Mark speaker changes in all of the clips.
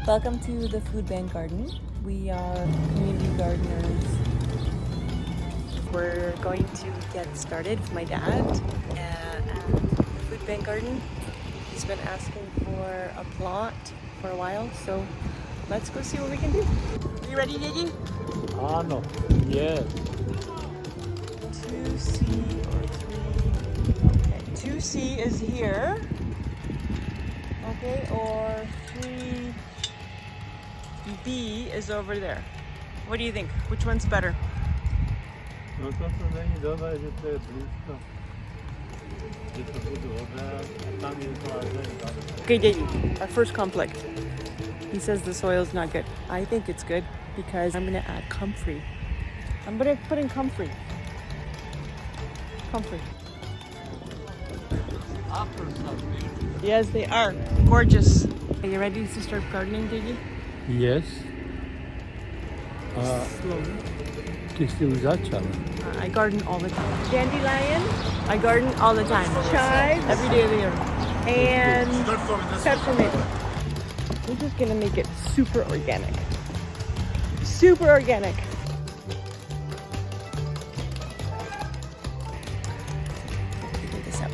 Speaker 1: Welcome to the food bank garden. We are community gardeners. We're going to get started with my dad at the food bank garden. He's been asking for a plot for a while, so let's go see what we can do. Are you ready, Gigi?
Speaker 2: No. Yes.
Speaker 1: 2C or 3. Okay, 2C is here. Okay, or 3B is over there. What do you think? Which one's better? Okay, Gigi, our first conflict. He says the soil's not good. I think it's good because I'm gonna add comfrey. I'm gonna put in comfrey. Comfrey. Yes, they are. Gorgeous. Are you ready to start gardening, Gigi?
Speaker 2: Yes.
Speaker 1: Slowly. I garden all the time. Dandelion, I garden all the time. Chives, every day of the year. And peppermint. We're just gonna make it super organic. Super organic. Figure this out.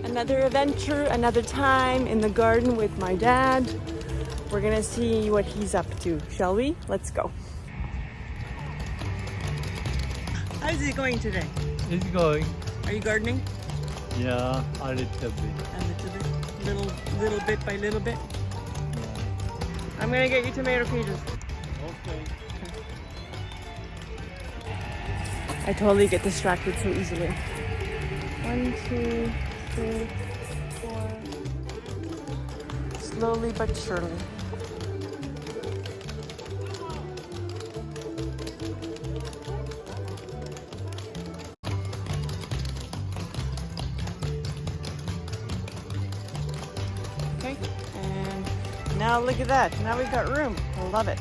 Speaker 1: Another adventure, another time in the garden with my dad. We're gonna see what he's up to, shall we? Let's go. How's it going today?
Speaker 2: It's going.
Speaker 1: Are you gardening?
Speaker 2: Yeah, a little bit.
Speaker 1: A little bit, little bit by little bit.
Speaker 2: Yeah.
Speaker 1: I'm gonna get you tomato pages.
Speaker 2: Okay.
Speaker 1: I totally get distracted so easily. 1, 2, 3, 4. Slowly but surely. Okay, and now look at that. Now we've got room. I love it.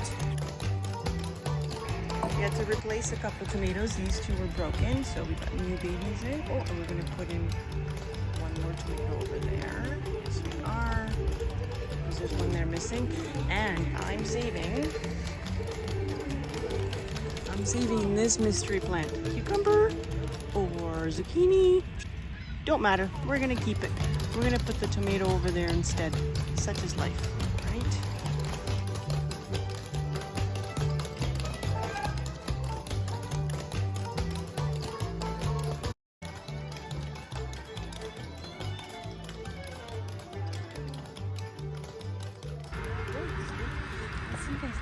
Speaker 1: We had to replace a couple tomatoes. These two were broken, so we got new babies in. Oh, and we're gonna put in one more tomato over there. Yes, we are. Because there's one there missing. And I'm saving this mystery plant. Cucumber or zucchini. Don't matter. We're gonna keep it. We're gonna put the tomato over there instead. Such is life, right? Let's see, guys.